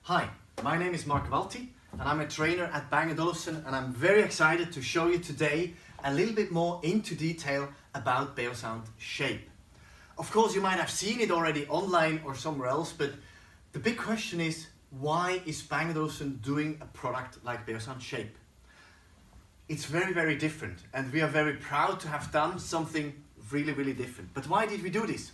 Hi, my name is Mark Walti and I'm a trainer at Bang & Olufsen, and I'm very excited to show you today a little bit more into detail about BeoSound Shape. Of course, you might have seen it already online or somewhere else, but the big question is, why is Bang & Olufsen doing a product like BeoSound Shape? It's very different, and we are very proud to have done something really different. But why did we do this?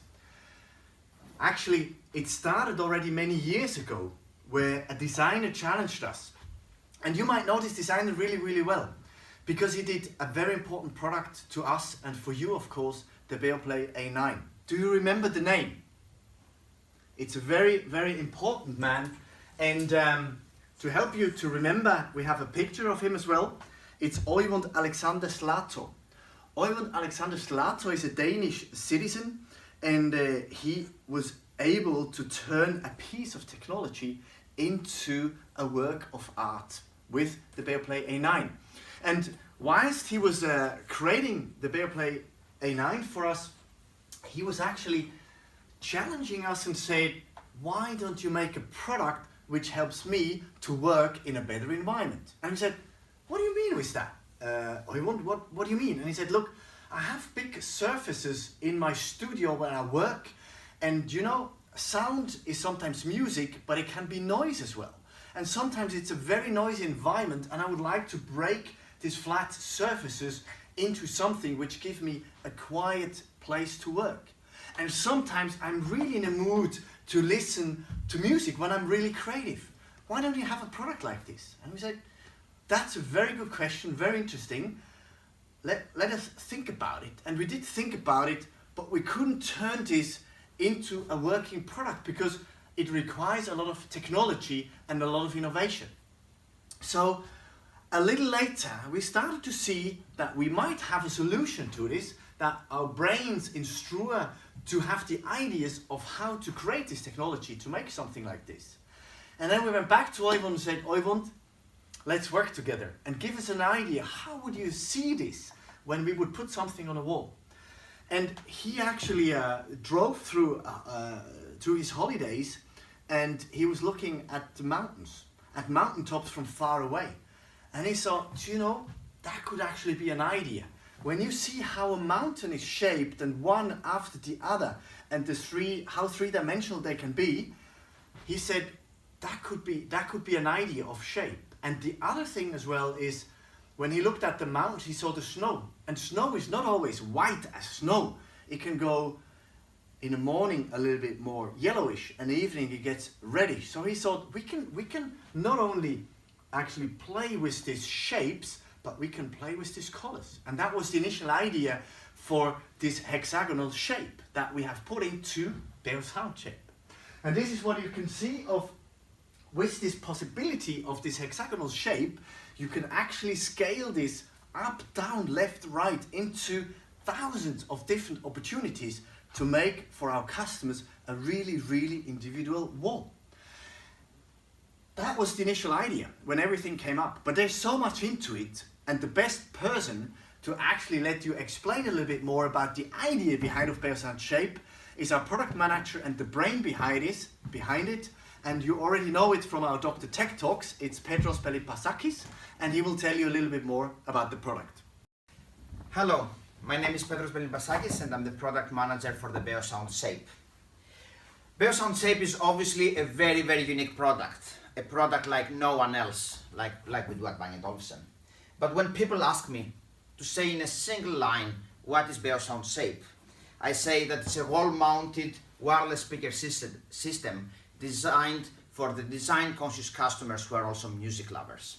Actually, it started already many years ago, where a designer challenged us. And you might know this designer really well, because he did a very important product to us and for you, of course, the Beoplay A9. Do you remember the name? It's a very important man, and to help you to remember, we have a picture of him as well. It's Oyvind Alexander Slato. Oyvind Alexander Slato is a Danish citizen, and he was able to turn a piece of technology into a work of art with the Beoplay A9. And whilst he was creating the Beoplay A9 for us, he was actually challenging us and said, why don't you make a product which helps me to work in a better environment? And we said, what do you mean with that? Oyvind, what do you mean? And he said, look, I have big surfaces in my studio where I work, and you know, sound is sometimes music, but it can be noise as well. And sometimes it's a very noisy environment, and I would like to break these flat surfaces into something which gives me a quiet place to work. And sometimes I'm really in a mood to listen to music when I'm really creative. Why don't you have a product like this? And we said, that's a very good question, very interesting. Let us think about it. And we did think about it, but we couldn't turn this into a working product because it requires a lot of technology and a lot of innovation. So a little later, we started to see that we might have a solution to this, that our brains instruct us to have the ideas of how to create this technology to make something like this. And then we went back to Oyvind and said, Oyvind, let's work together and give us an idea. How would you see this when we would put something on a wall? And he actually drove through his holidays, and he was looking at the mountains, at mountaintops from far away. And he thought, you know, that could actually be an idea. When you see how a mountain is shaped and one after the other, and how three-dimensional they can be, he said that could be an idea of shape. And the other thing as well is, when he looked at the mountains, he saw the snow. And snow is not always white as snow. It can go in the morning a little bit more yellowish, and in the evening it gets reddish. So he thought we can not only actually play with these shapes, but we can play with these colors. And that was the initial idea for this hexagonal shape that we have put into BeoSound Shape. And this is what you can see of with this possibility of this hexagonal shape. You can actually scale this up, down, left, right into thousands of different opportunities to make for our customers a really individual wall. That was the initial idea when everything came up, but there's so much into it, and the best person to actually let you explain a little bit more about the idea behind of BeoSound Shape is our product manager and the brain behind it. And you already know it from our Dr. Tech Talks. It's Petros Pelipasakis, and he will tell you a little bit more about the product. Hello, my name is Petros Pelipasakis, and I'm the product manager for the BeoSound Shape. BeoSound Shape is obviously a very unique product, a product like no one else, like we do at Bang & Olufsen. But when people ask me to say in a single line, what is BeoSound Shape? I say that it's a wall-mounted wireless speaker system designed for the design-conscious customers who are also music lovers.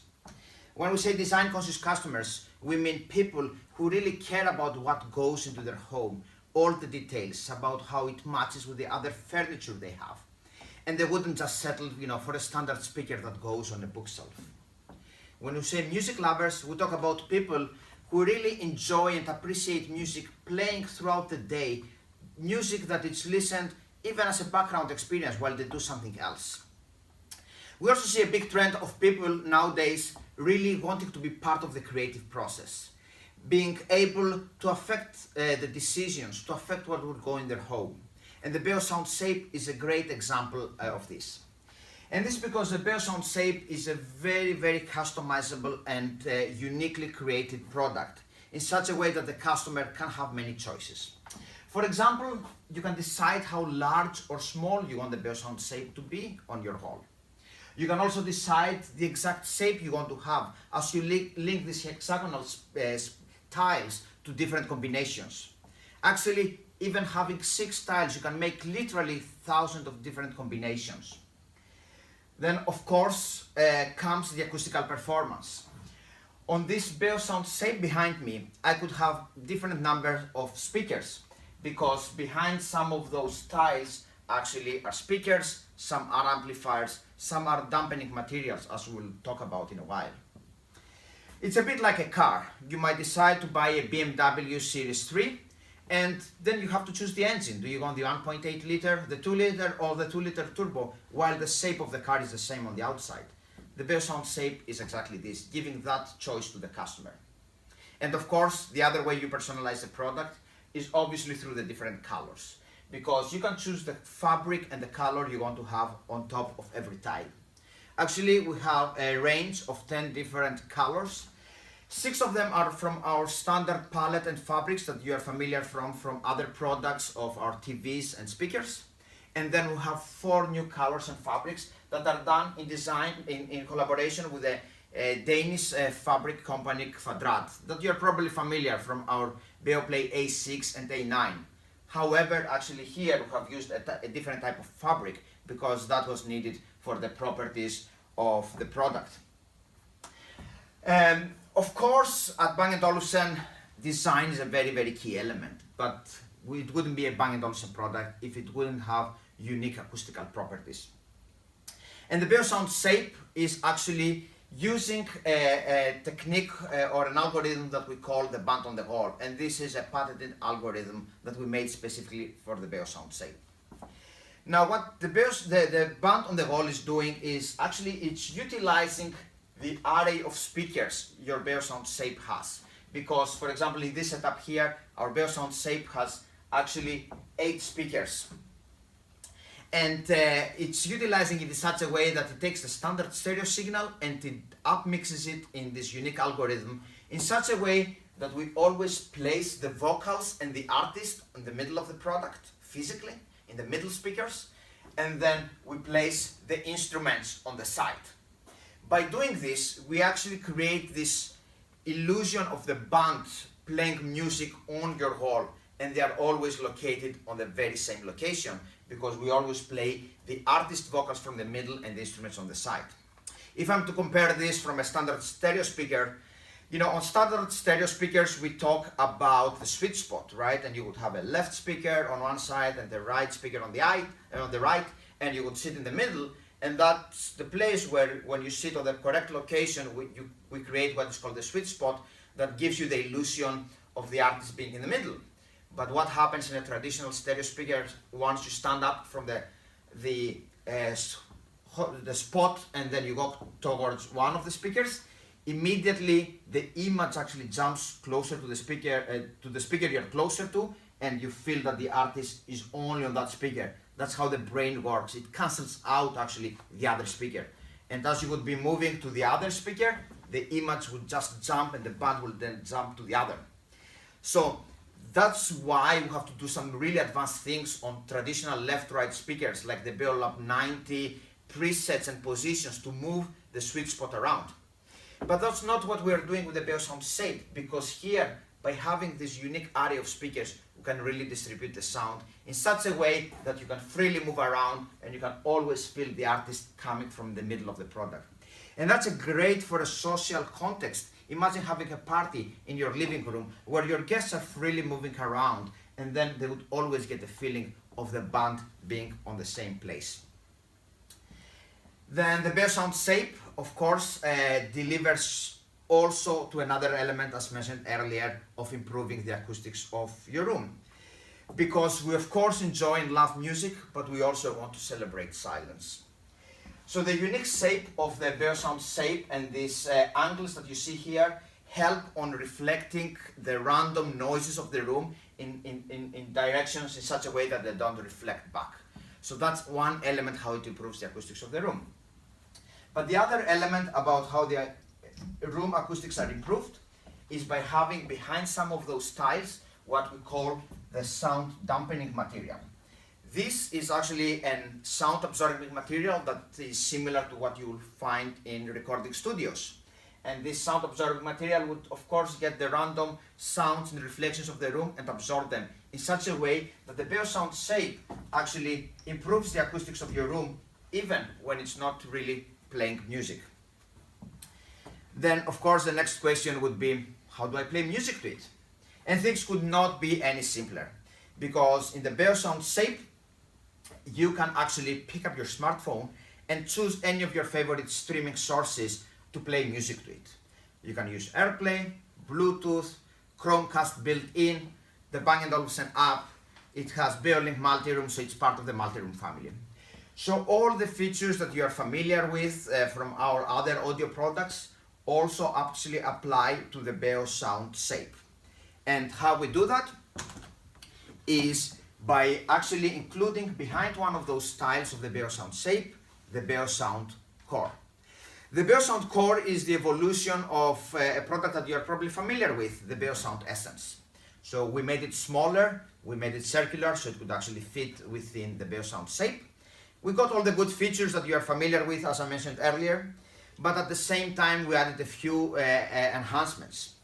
When we say design-conscious customers, we mean people who really care about what goes into their home, all the details about how it matches with the other furniture they have. And they wouldn't just settle, for a standard speaker that goes on a bookshelf. When we say music lovers, we talk about people who really enjoy and appreciate music playing throughout the day, music that is listened even as a background experience while they do something else. We also see a big trend of people nowadays really wanting to be part of the creative process, being able to affect the decisions, to affect what would go in their home. And the BeoSound Shape is a great example of this. And this is because the BeoSound Shape is a very, very customizable and uniquely created product in such a way that the customer can have many choices. For example, you can decide how large or small you want the BeoSound Shape to be on your hall. You can also decide the exact shape you want to have as you link these hexagonal tiles to different combinations. Actually, even having 6 tiles, you can make literally thousands of different combinations. Then, of course, comes the acoustical performance. On this BeoSound Shape behind me, I could have different numbers of speakers, because behind some of those tiles actually are speakers, some are amplifiers, some are dampening materials, as we'll talk about in a while. It's a bit like a car. You might decide to buy a BMW Series 3, and then you have to choose the engine. Do you want the 1.8 liter, the 2 liter, or the 2 liter turbo, while the shape of the car is the same on the outside? The BeoSound Shape is exactly this, giving that choice to the customer. And of course, the other way you personalize the product is obviously through the different colors, because you can choose the fabric and the color you want to have on top of every tile. Actually, we have a range of 10 different colors. 6 of them are from our standard palette and fabrics that you are familiar from other products of our TVs and speakers. And then we have 4 new colors and fabrics that are done in design in collaboration with a Danish fabric company, Kvadrat, that you're probably familiar from our BeoPlay A6 and A9. However, actually here we have used a different type of fabric because that was needed for the properties of the product. Of course, at Bang & Olufsen, design is a very, very key element, but it wouldn't be a Bang & Olufsen product if it wouldn't have unique acoustical properties. And the BeoSound Shape is actually using a technique or an algorithm that we call the band on the wall, and this is a patented algorithm that we made specifically for the BeoSound Shape. Now, what the band on the wall is doing is actually it's utilizing the array of speakers your BeoSound Shape has, because, for example, in this setup here, our BeoSound Shape has actually 8 speakers. And it's utilizing it in such a way that it takes the standard stereo signal and it upmixes it in this unique algorithm in such a way that we always place the vocals and the artist in the middle of the product, physically, in the middle speakers, and then we place the instruments on the side. By doing this, we actually create this illusion of the band playing music on your hall, and they are always located on the very same location, because we always play the artist vocals from the middle and the instruments on the side. If I'm to compare this from a standard stereo speaker, you know, on standard stereo speakers, we talk about the sweet spot, right? And you would have a left speaker on one side and the right speaker on the right, and you would sit in the middle, and that's the place where, when you sit on the correct location, we create what is called the sweet spot that gives you the illusion of the artist being in the middle. But what happens in a traditional stereo speaker, once you stand up from the spot and then you go towards one of the speakers, immediately the image actually jumps closer to the speaker you're closer to, and you feel that the artist is only on that speaker. That's how the brain works. It cancels out actually the other speaker. And as you would be moving to the other speaker, the image would just jump and the band will then jump to the other. So that's why we have to do some really advanced things on traditional left-right speakers like the BeoLab 90 presets and positions to move the sweet spot around. But that's not what we are doing with the BeoSound Shape, because here, by having this unique array of speakers, you can really distribute the sound in such a way that you can freely move around and you can always feel the artist coming from the middle of the product. And that's great for a social context. Imagine having a party in your living room where your guests are freely moving around, and then they would always get the feeling of the band being on the same place. Then the BeoSound Shape, of course, delivers also to another element, as mentioned earlier, of improving the acoustics of your room. Because we of course enjoy and love music, but we also want to celebrate silence. So the unique shape of the BeoSound Shape and these angles that you see here help on reflecting the random noises of the room in directions in such a way that they don't reflect back. So that's one element how it improves the acoustics of the room. But the other element about how the room acoustics are improved is by having behind some of those tiles what we call the sound dampening material. This is actually a sound absorbing material that is similar to what you will find in recording studios. And this sound absorbing material would of course get the random sounds and reflections of the room and absorb them in such a way that the BeoSound Shape actually improves the acoustics of your room even when it's not really playing music. Then of course the next question would be, how do I play music to it? And things could not be any simpler, because in the BeoSound Shape you can actually pick up your smartphone and choose any of your favorite streaming sources to play music to it. You can use AirPlay, Bluetooth, Chromecast built in, the Bang & Olufsen app. It has Beolink multi-room, so it's part of the multi-room family. So all the features that you are familiar with from our other audio products also actually apply to the BeoSound Shape. And how we do that is by actually including behind one of those tiles of the BeoSound Shape, the BeoSound Core. The BeoSound Core is the evolution of a product that you are probably familiar with, the BeoSound Essence. So we made it smaller, we made it circular so it could actually fit within the BeoSound Shape. We got all the good features that you are familiar with, as I mentioned earlier, but at the same time we added a few enhancements.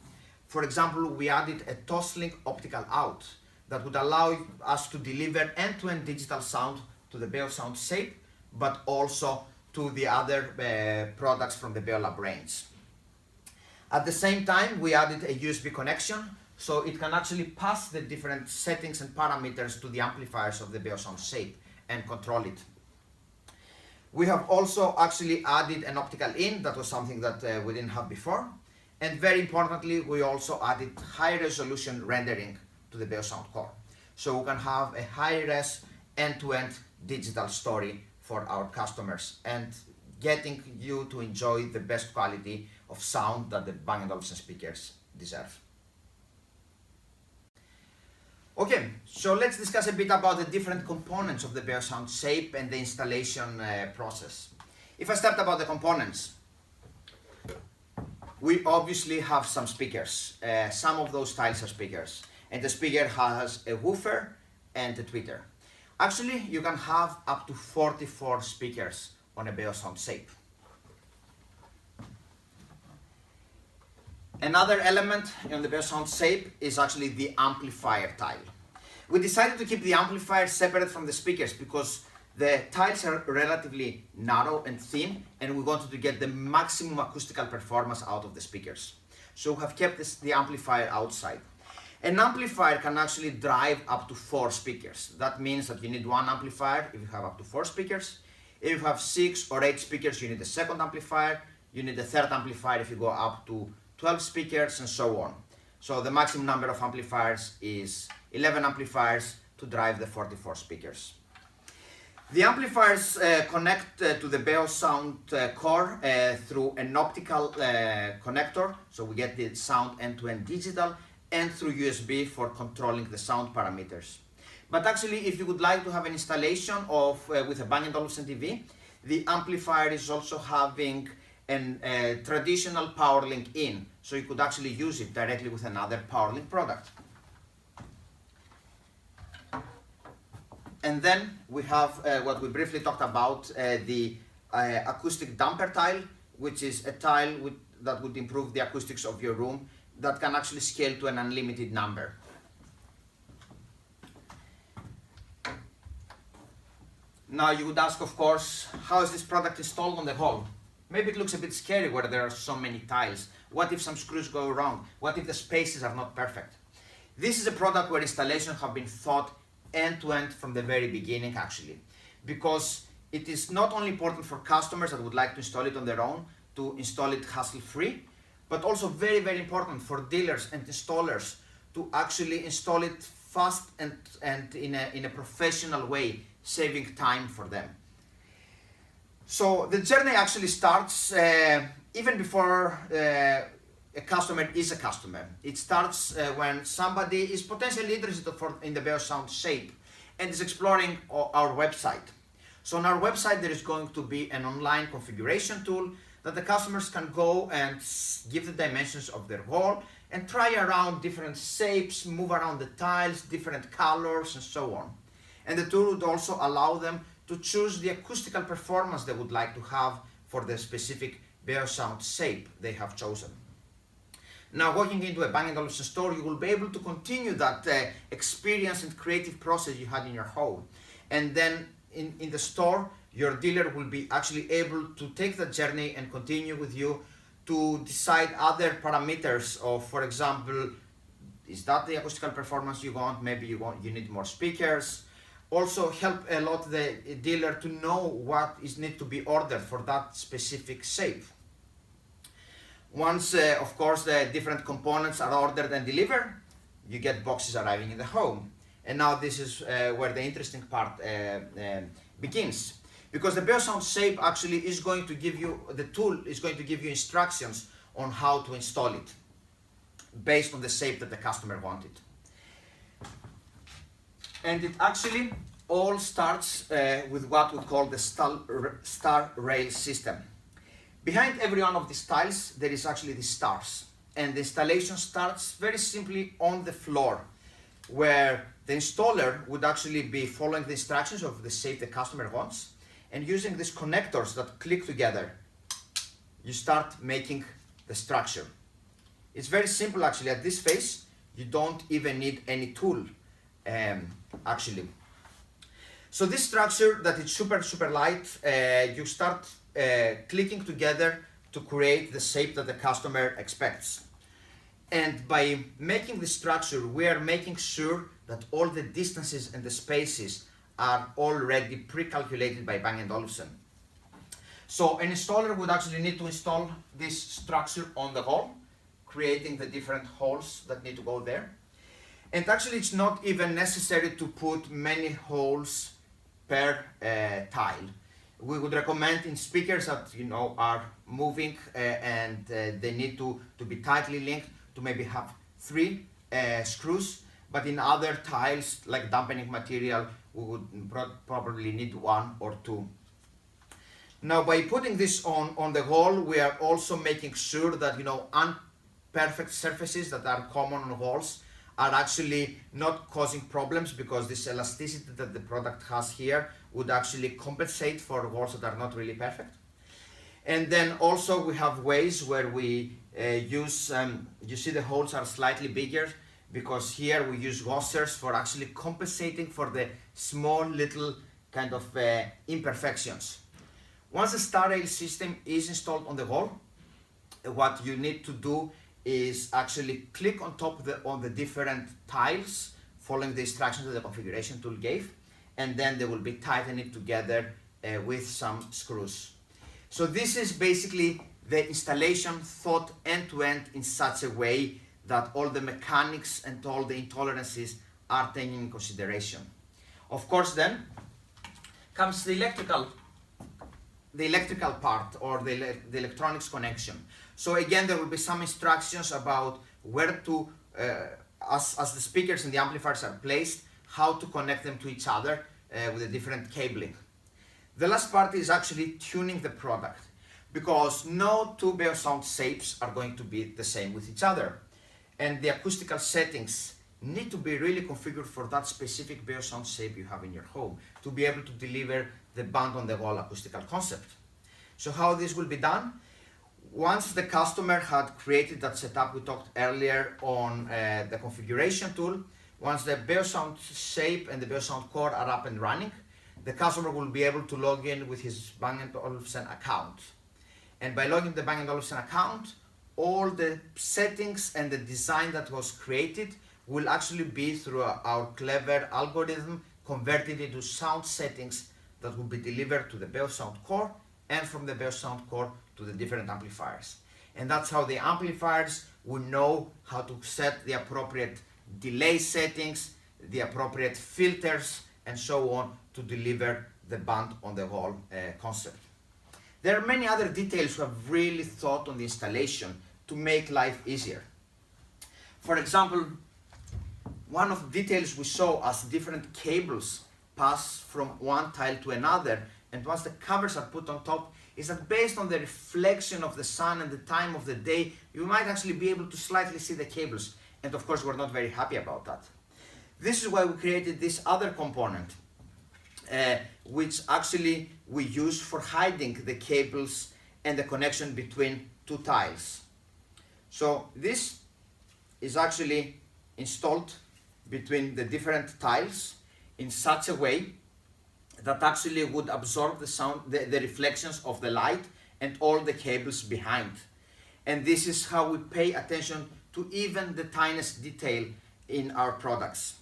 For example, we added a Toslink optical out that would allow us to deliver end-to-end digital sound to the BeoSound Shape, but also to the other products from the Beolab range. At the same time, we added a USB connection, so it can actually pass the different settings and parameters to the amplifiers of the BeoSound Shape and control it. We have also actually added an optical in, that was something that we didn't have before. And very importantly, we also added high resolution rendering to the BeoSound Core. So we can have a high-res end-to-end digital story for our customers and getting you to enjoy the best quality of sound that the Bang & Olufsen speakers deserve. Okay, so let's discuss a bit about the different components of the BeoSound Shape and the installation process. If I start about the components, we obviously have some speakers. Some of those tiles are speakers, and the speaker has a woofer and a tweeter. Actually, you can have up to 44 speakers on a BeoSound Shape. Another element in the BeoSound Shape is actually the amplifier tile. We decided to keep the amplifier separate from the speakers because the tiles are relatively narrow and thin, and we wanted to get the maximum acoustical performance out of the speakers. So we have kept the amplifier outside. An amplifier can actually drive up to 4 speakers. That means that you need one amplifier if you have up to 4 speakers. If you have 6 or 8 speakers, you need a second amplifier. You need a third amplifier if you go up to 12 speakers, and so on. So the maximum number of amplifiers is 11 amplifiers to drive the 44 speakers. The amplifiers connect to the BeoSound Core through an optical connector, so we get the sound end-to-end digital, and through USB for controlling the sound parameters. But actually, if you would like to have an installation of with a Bang & Olufsen TV, the amplifier is also having a traditional power link in, so you could actually use it directly with another power link product. And then we have what we briefly talked about, the acoustic damper tile, which is a tile that would improve the acoustics of your room, that can actually scale to an unlimited number. Now you would ask, of course, how is this product installed on the whole? Maybe it looks a bit scary where there are so many tiles. What if some screws go wrong? What if the spaces are not perfect? This is a product where installations have been thought end-to-end from the very beginning, actually, because it is not only important for customers that would like to install it on their own to install it hassle-free, but also very, very important for dealers and installers to actually install it fast and in a professional way, saving time for them. So the journey actually starts even before a customer is a customer. It starts when somebody is potentially interested in the BeoSound Shape and is exploring our website. So on our website there is going to be an online configuration tool that the customers can go and give the dimensions of their wall and try around different shapes, move around the tiles, different colors and so on. And the tool would also allow them to choose the acoustical performance they would like to have for the specific BeoSound shape they have chosen. Now, walking into a Bang & Olufsen store, you will be able to continue that experience and creative process you had in your home. And then in the store, your dealer will be actually able to take the journey and continue with you to decide other parameters of, for example, is that the acoustical performance you want? Maybe you need more speakers. Also help a lot the dealer to know what is need to be ordered for that specific shape. Once, of course, the different components are ordered and delivered, you get boxes arriving in the home. And now this is where the interesting part begins. Because the BeoSound Shape actually is going to give you, the tool is going to give you instructions on how to install it based on the shape that the customer wanted. And it actually all starts with what we call the star rail system. Behind every one of these tiles, there is actually the stars. And the installation starts very simply on the floor, where the installer would actually be following the instructions of the shape the customer wants, and using these connectors that click together, you start making the structure. It's very simple actually. At this phase, you don't even need any tool actually. So this structure that is super light, you start clicking together to create the shape that the customer expects. And by making the structure, we are making sure that all the distances and the spaces are already pre-calculated by Bang & Olufsen. So an installer would actually need to install this structure on the wall, creating the different holes that need to go there. And actually it's not even necessary to put many holes per tile. We would recommend in speakers that are moving and they need to be tightly linked to maybe have 3 screws, but in other tiles like dampening material we would probably need 1 or 2. Now by putting this on the wall, we are also making sure that imperfect surfaces that are common on walls are actually not causing problems, because this elasticity that the product has here would actually compensate for walls that are not really perfect. And then also we have ways where we use, you see the holes are slightly bigger, because here we use washers for actually compensating for the small little kind of imperfections. Once the star rail system is installed on the wall, what you need to do is actually click on top on the different tiles, following the instructions that the configuration tool gave, and then they will be tightened together with some screws. So this is basically the installation thought end-to-end in such a way that all the mechanics and all the intolerances are taken in consideration. Of course then comes the electrical part, or the electronics connection. So again, there will be some instructions about where to, as the speakers and the amplifiers are placed, how to connect them to each other with a different cabling. The last part is actually tuning the product, because no 2 BeoSound shapes are going to be the same with each other. And the acoustical settings need to be really configured for that specific BeoSound shape you have in your home to be able to deliver the band on the wall acoustical concept. So how this will be done? Once the customer had created that setup we talked earlier on the configuration tool, once the BeoSound shape and the BeoSound core are up and running, the customer will be able to log in with his Bang & Olufsen account. And by logging the Bang & Olufsen account, all the settings and the design that was created will actually be through our clever algorithm converted into sound settings that will be delivered to the BeoSound core, and from the BeoSound core to the different amplifiers. And that's how the amplifiers will know how to set the appropriate delay settings, the appropriate filters, and so on to deliver the band on the wall concept. There are many other details we have really thought on the installation to make life easier. For example, one of the details we saw as different cables pass from one tile to another, and once the covers are put on top, is that based on the reflection of the sun and the time of the day, you might actually be able to slightly see the cables. And of course, we're not very happy about that. This is why we created this other component, which actually we use for hiding the cables and the connection between two tiles. So this is actually installed between the different tiles in such a way that actually would absorb the sound, the reflections of the light and all the cables behind. And this is how we pay attention to even the tiniest detail in our products.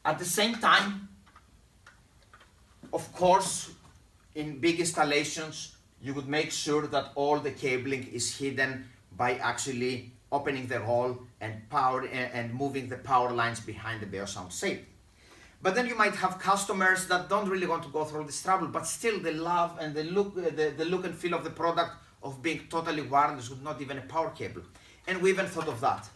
At the same time, of course, in big installations, you would make sure that all the cabling is hidden by actually opening the hole and moving the power lines behind the BeoSound Shape. But then you might have customers that don't really want to go through this trouble, but still they love and the look and feel of the product of being totally wireless with not even a power cable. And we even thought of that.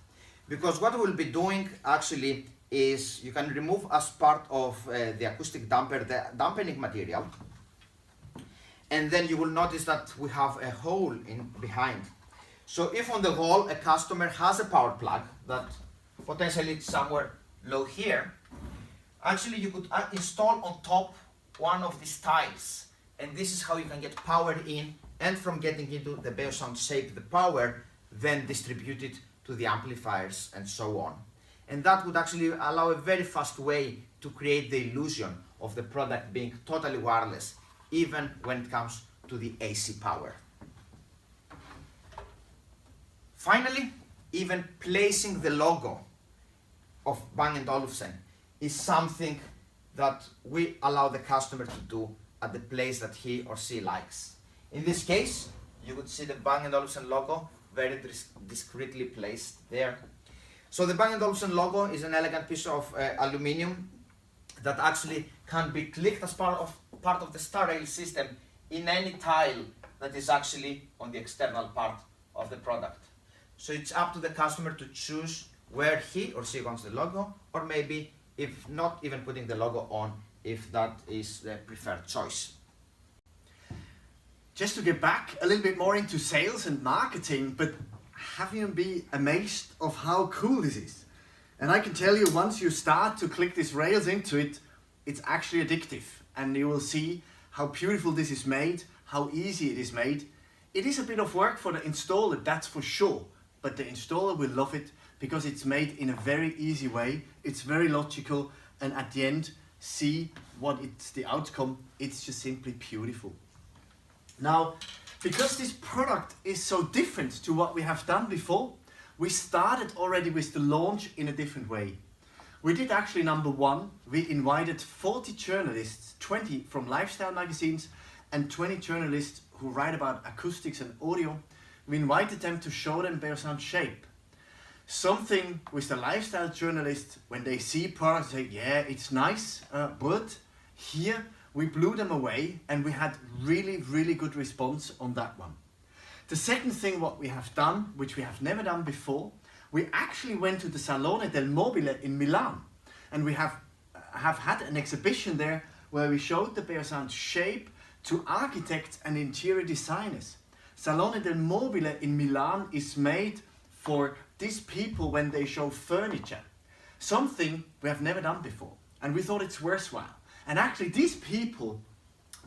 Because what we'll be doing actually is you can remove as part of the acoustic damper the dampening material, and then you will notice that we have a hole in behind. So if on the wall a customer has a power plug that potentially it's somewhere low here, actually you could install on top one of these tiles, and this is how you can get power in, and from getting into the BeoSound Shape, the power then distributed to the amplifiers and so on. And that would actually allow a very fast way to create the illusion of the product being totally wireless, even when it comes to the AC power. Finally, even placing the logo of Bang & Olufsen is something that we allow the customer to do at the place that he or she likes. In this case, you would see the Bang & Olufsen logo very discreetly placed there. So the Bang & Olufsen logo is an elegant piece of aluminium that actually can be clicked as part of the star rail system in any tile that is actually on the external part of the product. So it's up to the customer to choose where he or she wants the logo, or maybe if not even putting the logo on, if that is the preferred choice. Just to get back a little bit more into sales and marketing, but have you been amazed of how cool this is? And I can tell you, once you start to click these rails into it, it's actually addictive, and you will see how beautiful this is made, how easy it is made. It is a bit of work for the installer, that's for sure, but the installer will love it because it's made in a very easy way, it's very logical, and at the end, see what it's the outcome, it's just simply beautiful. Now, because this product is so different to what we have done before, we started already with the launch in a different way. We did actually number one, we invited 40 journalists, 20 from lifestyle magazines and 20 journalists who write about acoustics and audio. We invited them to show them BeoSound Shape. Something with the lifestyle journalists, when they see products, say, yeah, it's nice, but here we blew them away, and we had really good response on that one. The second thing what we have done, which we have never done before, we actually went to the Salone del Mobile in Milan, and we have had an exhibition there where we showed the BeoSound Shape to architects and interior designers. Salone del Mobile in Milan is made for these people when they show furniture, something we have never done before, and we thought it's worthwhile. And actually these people,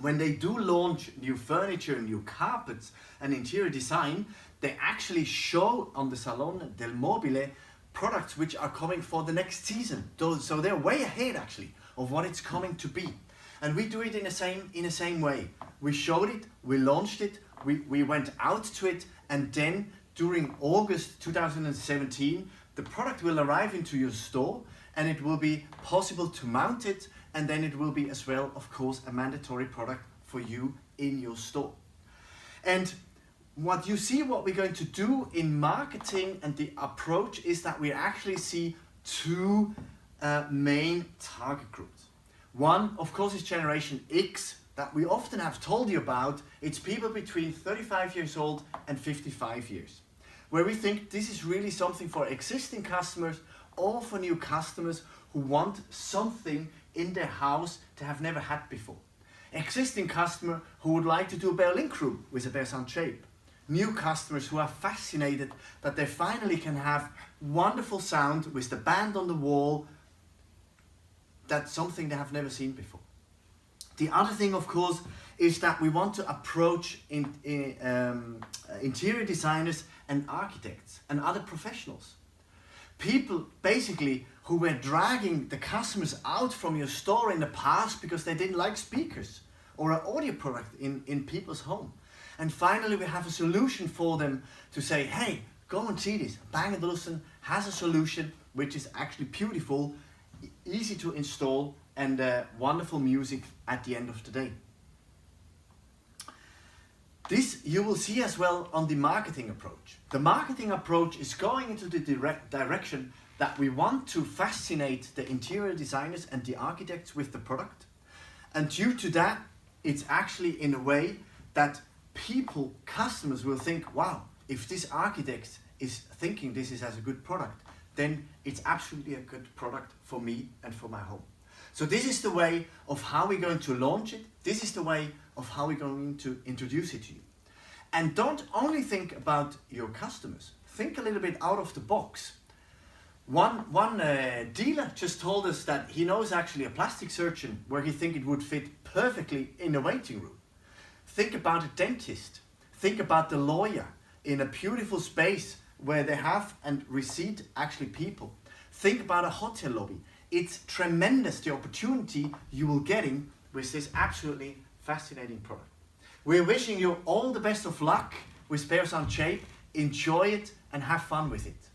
when they do launch new furniture, new carpets and interior design, they actually show on the Salone del Mobile products which are coming for the next season. So they're way ahead actually of what it's coming to be. And we do it in the same way. We showed it, we launched it, we went out to it, and then during August 2017, the product will arrive into your store, and it will be possible to mount it, and then it will be as well, of course, a mandatory product for you in your store. And what you see, what we're going to do in marketing and the approach is that we actually see two main target groups. One, of course, is Generation X, that we often have told you about. It's people between 35 years old and 55 years, where we think this is really something for existing customers or for new customers who want something in their house they have never had before. Existing customer who would like to do a Beo link room with a BeoSound Shape. New customers who are fascinated that they finally can have wonderful sound with the band on the wall. That's something they have never seen before. The other thing, of course, is that we want to approach interior designers and architects and other professionals. People basically who were dragging the customers out from your store in the past because they didn't like speakers or an audio product in people's home. And finally we have a solution for them to say, hey, go and see this. Bang & Olufsen has a solution which is actually beautiful, easy to install, and wonderful music at the end of the day. This you will see as well on the marketing approach. The marketing approach is going into the direction that we want to fascinate the interior designers and the architects with the product. And due to that, it's actually in a way that people, customers will think, wow, if this architect is thinking this is as a good product, then it's absolutely a good product for me and for my home. So this is the way of how we're going to launch it. This is the way of how we're going to introduce it to you. And don't only think about your customers. Think a little bit out of the box. One dealer just told us that he knows actually a plastic surgeon where he thinks it would fit perfectly in the waiting room. Think about a dentist. Think about the lawyer in a beautiful space where they have and receive actually people. Think about a hotel lobby. It's tremendous the opportunity you will getting with this absolutely fascinating product. We're wishing you all the best of luck with BeoSound Shape. Enjoy it and have fun with it.